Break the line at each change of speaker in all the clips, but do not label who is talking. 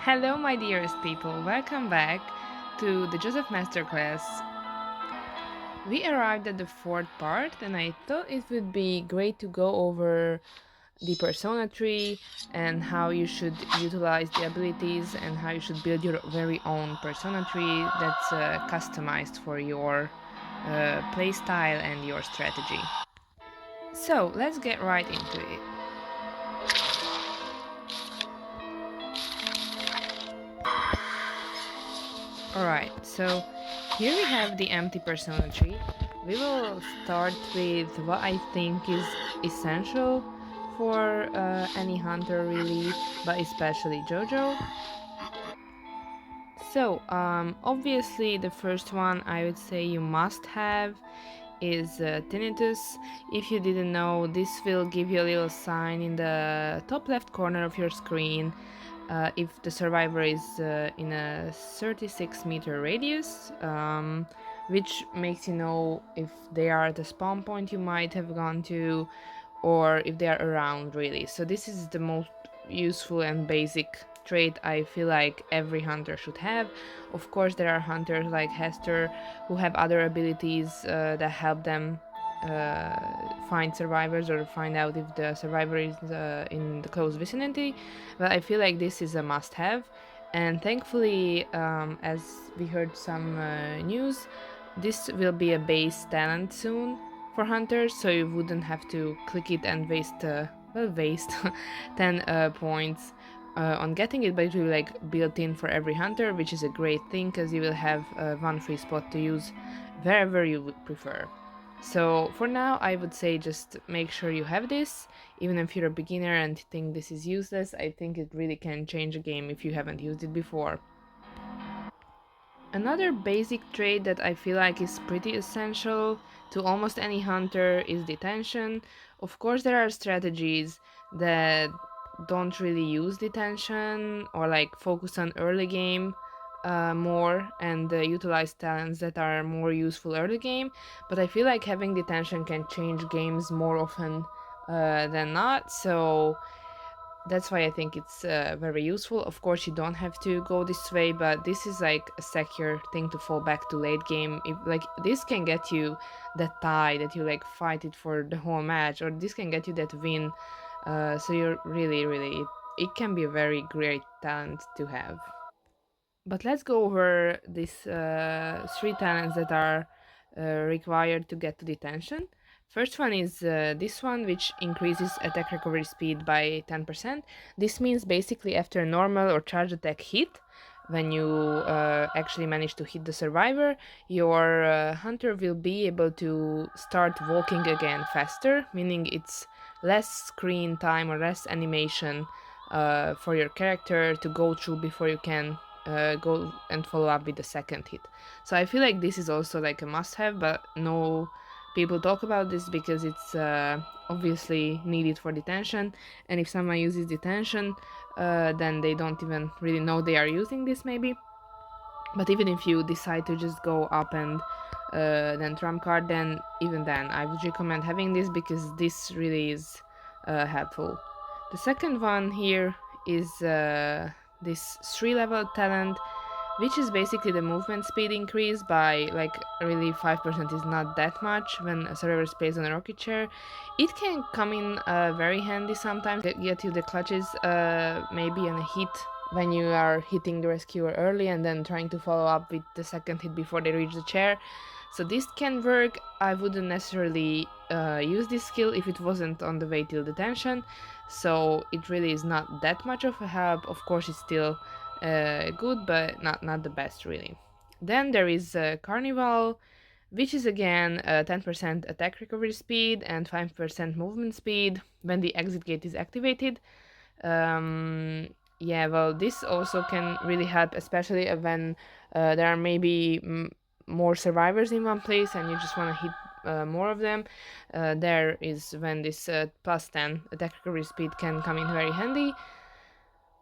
Hello, my dearest people, welcome back to the Joseph Masterclass. We arrived at the fourth part, and I thought it would be great to go over the persona tree and how you should utilize the abilities and how you should build your very own persona tree that's customized for your playstyle and your strategy. So, let's get right into it. Alright, so here we have the empty persona tree. We will start with what I think is essential for any hunter really, but especially JoJo. So, obviously the first one I would say you must have is Tinnitus. If you didn't know, this will give you a little sign in the top left corner of your screen if the survivor is in a 36-meter radius, which makes you know if they are at the spawn point you might have gone to, or if they are around really. So this is the most useful and basic trait I feel like every hunter should have. Of course, there are hunters like Hester who have other abilities that help them find survivors or find out if the survivor is in the close vicinity, but I feel like this is a must-have. And thankfully, as we heard some news, this will be a base talent soon for hunters, so you wouldn't have to click it and waste 10 points on getting it, but it will be like built in for every hunter, which is a great thing because you will have one free spot to use wherever you would prefer. So for now, I would say just make sure you have this. Even if you're a beginner and think this is useless, I think it really can change a game if you haven't used it before. Another basic trait that I feel like is pretty essential to almost any hunter is detention. Of course, there are strategies that don't really use detention or like focus on early game more and utilize talents that are more useful early game, but I feel like having detention can change games more often than not, so that's why I think it's very useful. Of course, you don't have to go this way, but this is like a secure thing to fall back to late game. If like this can get you that tie that you like fight it for the whole match, or this can get you that win. So you're really it can be a very great talent to have. But let's go over these three talents that are required to get to detention. First one is this one, which increases attack recovery speed by 10%. This means basically after a normal or charge attack hit, when you actually manage to hit the survivor, your hunter will be able to start walking again faster, meaning it's less screen time or less animation for your character to go through before you can go and follow up with the second hit. So I feel like this is also like a must-have, but no people talk about this because it's obviously needed for detention. And if someone uses detention, then they don't even really know they are using this maybe. But even if you decide to just go up and then trump card, then even then I would recommend having this because this really is helpful. The second one here is this 3-level talent, which is basically the movement speed increase by like really 5% is not that much when a survivor plays on a rocket chair. It can come in very handy sometimes, get you the clutches maybe on a hit when you are hitting the rescuer early and then trying to follow up with the second hit before they reach the chair. So this can work. I wouldn't necessarily use this skill if it wasn't on the way till detention, so it really is not that much of a help. Of course, it's still good, but not the best really. Then there is Carnival, which is again 10% attack recovery speed and 5% movement speed when the exit gate is activated. Yeah, well, this also can really help, especially when there are maybe more survivors in one place and you just want to hit more of them. There is when this plus 10 attack recovery speed can come in very handy.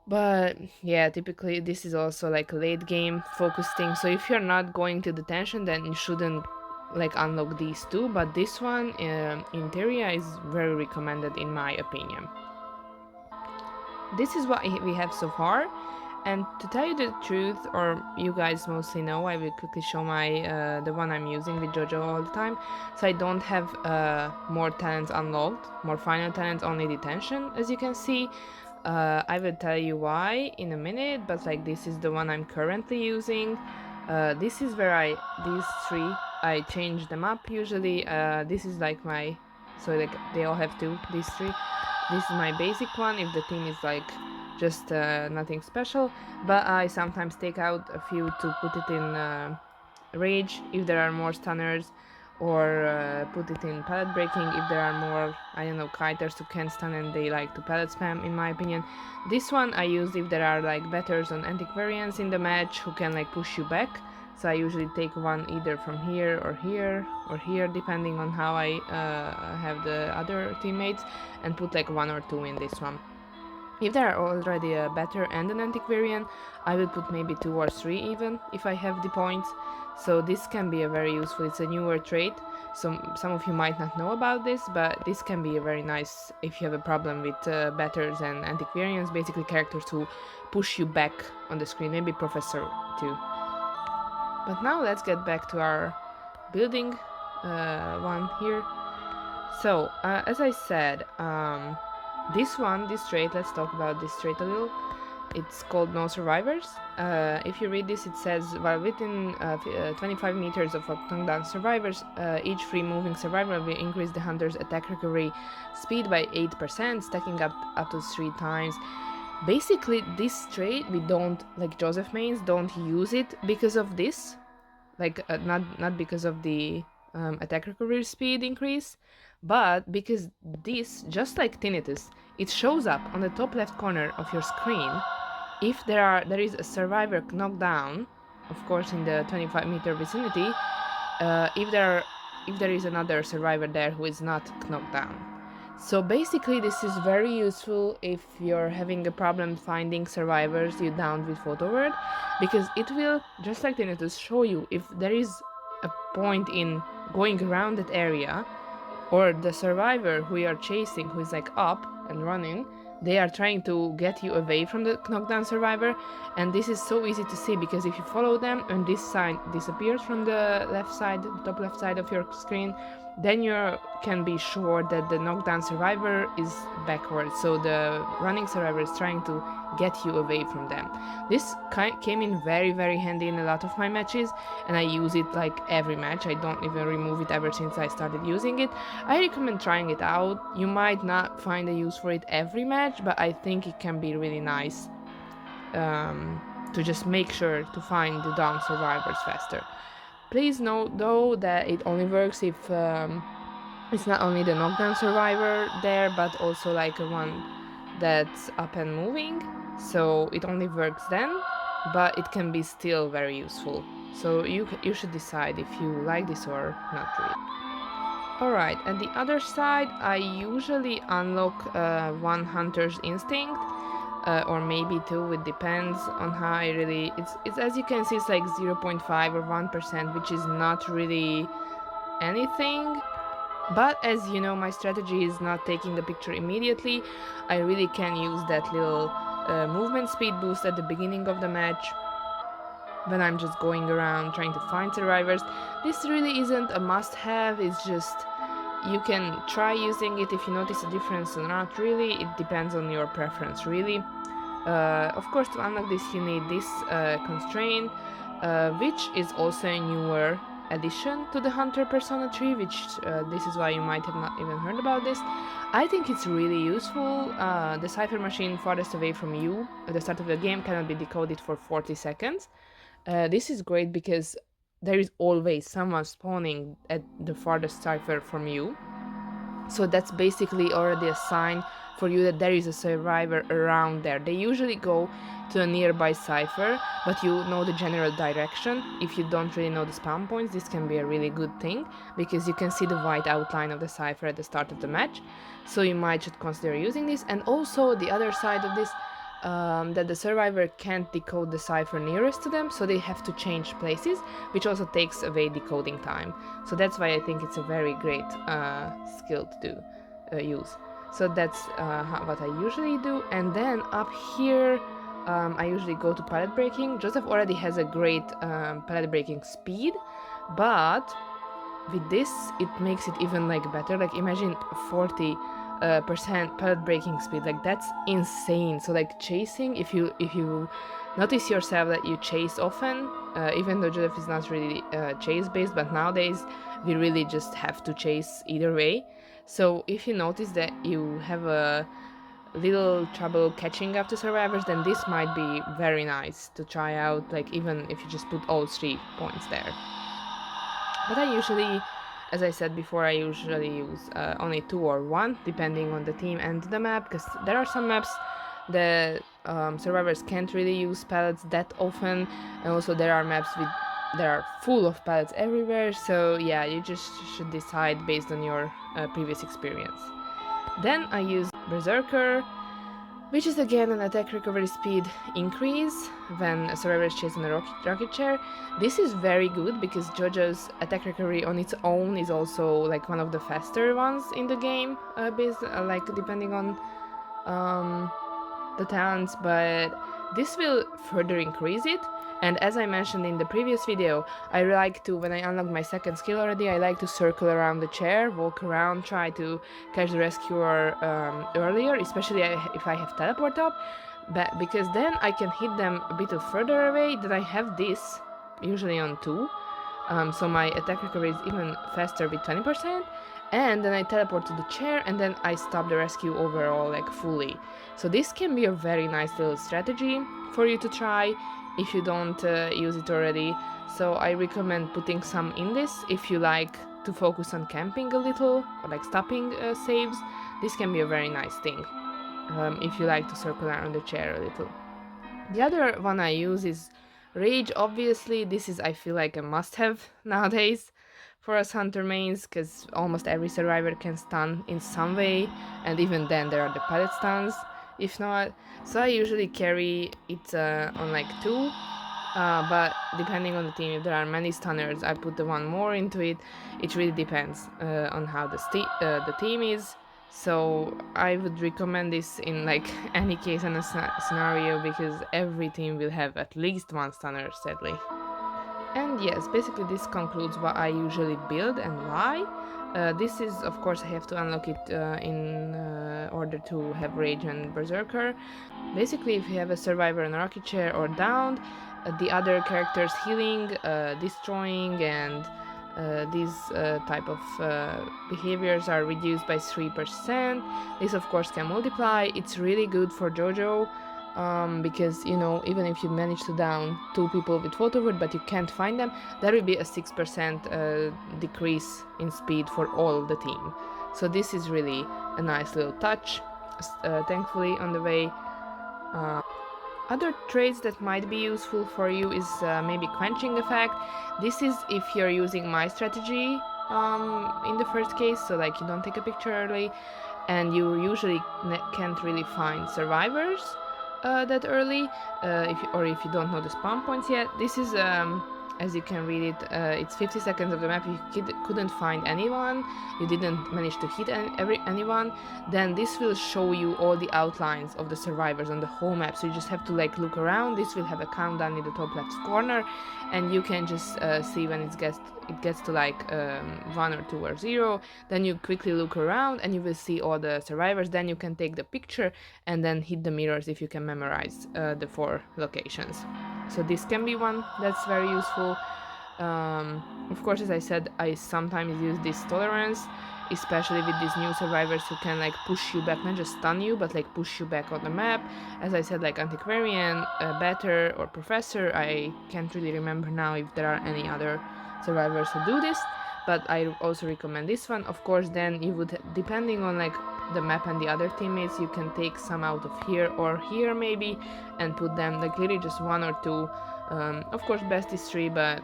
But yeah, typically this is also like a late game focus thing, so if you're not going to detention, then you shouldn't like unlock these two, but this one in theory is very recommended in my opinion. This is what we have so far, And to tell you the truth, or you guys mostly know, I will quickly show my the one I'm using with JoJo all the time. So I don't have more talents unlocked, more final talents, only Detention, as you can see. I will tell you why in a minute, but like this is the one I'm currently using. This is where these three, I change them up usually. This is like my, so like they all have two, these three. This is my basic one if the team is like just nothing special, but I sometimes take out a few to put it in rage if there are more stunners, or put it in pallet breaking if there are more, I don't know, kiters who can stun and they like to pallet spam, in my opinion. This one I use if there are like batters on antiquarians in the match who can like push you back. So I usually take one either from here or here or here, depending on how I have the other teammates, and put like one or two in this one. If there are already a batter and an antiquarian, I will put maybe 2 or 3 even, if I have the points. So this can be a very useful, it's a newer trait, so some of you might not know about this, but this can be a very nice if you have a problem with batters and antiquarians, basically characters who push you back on the screen, maybe Professor too. But now let's get back to our building one here. So, as I said, this trait, let's talk about this trait a little. It's called No Survivors. If you read this, it says, while within 25 meters of knockdown survivors, each free moving survivor will increase the hunter's attack recovery speed by 8%, stacking up to 3 times. Basically, this trait, we don't, like Joseph mains, don't use it because of this. Like, not because of the attack recovery speed increase, but because this, just like Tinnitus, it shows up on the top left corner of your screen if there is a survivor knocked down, of course in the 25-meter vicinity, if there is another survivor there who is not knocked down. So basically this is very useful if you're having a problem finding survivors you downed with photo word, because it will, just like Tinnitus, show you if there is a point in going around that area, or the survivor who you are chasing, who is like up and running, they are trying to get you away from the knockdown survivor. And this is so easy to see, because if you follow them and this sign disappears from the left side, the top left side of your screen, then you can be sure that the knockdown survivor is backwards, so the running survivor is trying to get you away from them. This came in very, very handy in a lot of my matches, and I use it like every match. I don't even remove it ever since I started using it. I recommend trying it out. You might not find a use for it every match, but I think it can be really nice to just make sure to find the down survivors faster. Please note though that it only works if it's not only the knockdown survivor there, but also like a one that's up and moving. So it only works then, but it can be still very useful. So you should decide if you like this or not really. Alright, at the other side, I usually unlock one Hunter's Instinct, or maybe 2, it depends on how I really... It's as you can see, it's like 0.5 or 1%, which is not really anything. But as you know, my strategy is not taking the picture immediately. I really can use that little movement speed boost at the beginning of the match, when I'm just going around trying to find survivors. This really isn't a must-have, it's just you can try using it if you notice a difference or not really. It depends on your preference, really. Of course, to unlock this you need this Constraint, which is also a newer addition to the Hunter Persona tree, which this is why you might have not even heard about this. I think it's really useful. The cipher machine farthest away from you at the start of the game cannot be decoded for 40 seconds. This is great because there is always someone spawning at the farthest cipher from you. So that's basically already a sign for you that there is a survivor around there. They usually go to a nearby cipher, but you know the general direction. If you don't really know the spawn points, this can be a really good thing, because you can see the white outline of the cipher at the start of the match. So you might should consider using this. And also the other side of this, that the survivor can't decode the cipher nearest to them, so they have to change places, which also takes away decoding time. So that's why I think it's a very great skill to use. So that's what I usually do. And then up here I usually go to pallet breaking. Joseph already has a great pallet breaking speed, but with this it makes it even like better. Like imagine 40% pallet breaking speed, like that's insane. So like chasing, if you notice yourself that you chase often, even though Joseph is not really chase based, but nowadays we really just have to chase either way. So if you notice that you have a little trouble catching up to survivors, then this might be very nice to try out, like even if you just put all 3 points there. But I usually, as I said before, I usually use only 2 or 1 depending on the team and the map, because there are some maps that survivors can't really use pallets that often, and also there are maps that are full of pallets everywhere. So yeah, you just should decide based on your previous experience. Then I use Berserker, which is again an attack recovery speed increase when a survivor is chasing a rocket chair. This is very good because JoJo's attack recovery on its own is also like one of the faster ones in the game, based like depending on the talents, but this will further increase it. And as I mentioned in the previous video, I like to, when I unlock my second skill already, I like to circle around the chair, walk around, try to catch the rescuer earlier, especially if I have teleport up, but because then I can hit them a bit further away. Then I have this, usually on 2, so my attack recovery is even faster with 20%, and then I teleport to the chair, and then I stop the rescue overall, like fully. So this can be a very nice little strategy for you to try if you don't use it already. So I recommend putting some in this if you like to focus on camping a little, or like stopping saves. This can be a very nice thing if you like to circle around the chair a little. The other one I use is Rage. Obviously, this is, I feel like, a must-have nowadays for us hunter mains, because almost every survivor can stun in some way, and even then there are the pallet stuns if not. So I usually carry it on like 2, but depending on the team, if there are many stunners, I put the 1 more into it. It really depends on how the team is. So I would recommend this in like any case and a scenario, because every team will have at least 1 stunner, sadly. And yes, basically this concludes what I usually build and why. This is, of course, I have to unlock it in order to have Rage and Berserker. Basically, if you have a survivor in a rocket chair or downed, the other characters healing, destroying, and these type of behaviors are reduced by 3%. This, of course, can multiply. It's really good for JoJo. Because, you know, even if you manage to down 2 people with photo word but you can't find them, there will be a 6% decrease in speed for all the team. So this is really a nice little touch, thankfully on the way. Other traits that might be useful for you is maybe quenching effect. This is if you're using my strategy in the first case, so like you don't take a picture early and you usually can't really find survivors that early, if you don't know the spawn points yet. This is, as you can read it, it's 50 seconds of the map. If you couldn't find anyone, you didn't manage to hit anyone, then this will show you all the outlines of the survivors on the whole map. So you just have to like look around. This will have a countdown in the top left corner, and you can just see when it gets to like 1 or 2 or 0. Then you quickly look around and you will see all the survivors. Then you can take the picture and then hit the mirrors if you can memorize the 4 locations. So this can be one that's very useful. Of course, as I said, I sometimes use this tolerance, especially with these new survivors who can like push you back, not just stun you, but like push you back on the map. As I said, like Antiquarian, Batter, or Professor. I can't really remember now if there are any other survivors who do this, but I also recommend this one. Of course, then you would, depending on like the map and the other teammates, you can take some out of here or here maybe and put them like literally just 1 or 2. Of course, best is 3, but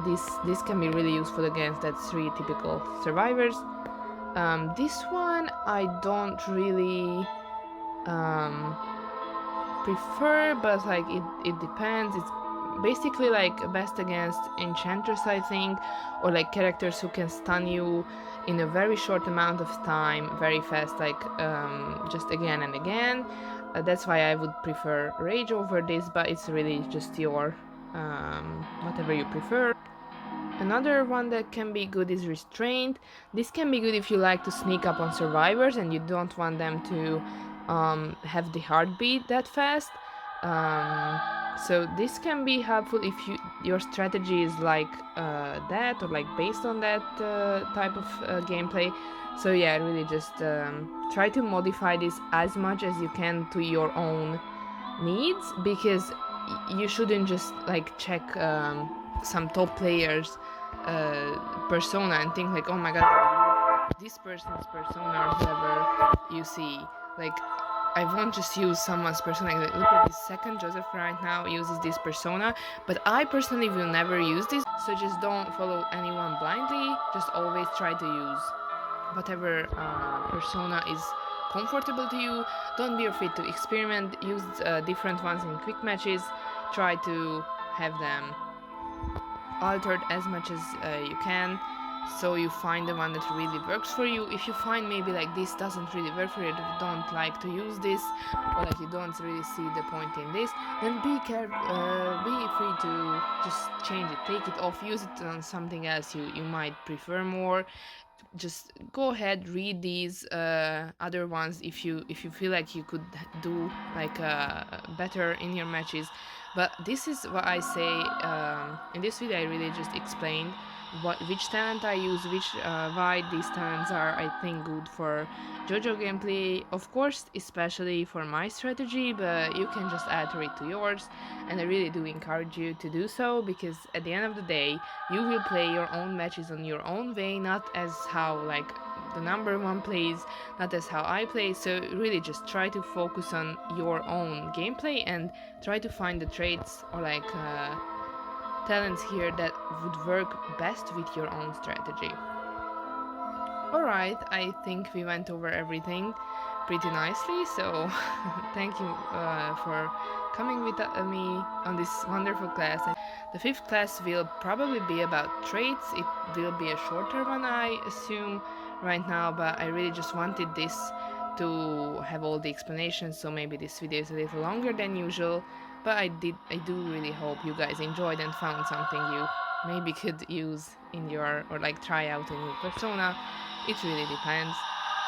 this can be really useful against that 3 typical survivors. This one I don't really prefer, but like it depends. It's basically like best against enchanters, I think, or like characters who can stun you in a very short amount of time, very fast, like just again and again. That's why I would prefer rage over this, but it's really just your whatever you prefer. Another one that can be good is Restrained. This can be good if you like to sneak up on survivors and you don't want them to have the heartbeat that fast. So this can be helpful if your strategy is like that, or like based on that type of gameplay. So yeah, really just try to modify this as much as you can to your own needs, because you shouldn't just like check some top players persona and think like, oh my god, this person's persona or whoever you see. Like, I won't just use someone's persona. Like, look at this second Joseph right now uses this persona, but I personally will never use this. So just don't follow anyone blindly. Just always try to use whatever persona is comfortable to you. Don't be afraid to experiment. Use different ones in quick matches. Try to have them altered as much as you can, so you find the one that really works for you. If you find maybe like this doesn't really work for you, you don't like to use this, or like you don't really see the point in this, then be free to just change it, take it off, use it on something else you might prefer more. Just go ahead, read these other ones if you feel like you could do like better in your matches. But this is what I say. In this video I really just explained which talent I use, why these talents are, I think, good for JoJo gameplay, of course, especially for my strategy, but you can just alter it to yours, and I really do encourage you to do so, because at the end of the day you will play your own matches on your own way, not as how like the number one plays, not as how I play. So really just try to focus on your own gameplay and try to find the traits or like talents here that would work best with your own strategy. Alright, I think we went over everything pretty nicely, so thank you for coming with me on this wonderful class. The 5th class will probably be about traits. It will be a shorter one, I assume, right now, but I really just wanted this to have all the explanations, so maybe this video is a little longer than usual, but I do really hope you guys enjoyed and found something you maybe could use in your, or like try out a new persona. It really depends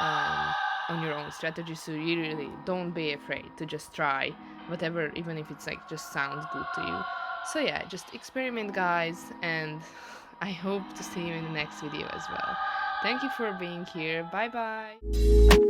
on your own strategy, so you really don't be afraid to just try whatever, even if it's like just sounds good to you. So yeah, just experiment, guys, and I hope to see you in the next video as well. Thank you for being here. Bye bye.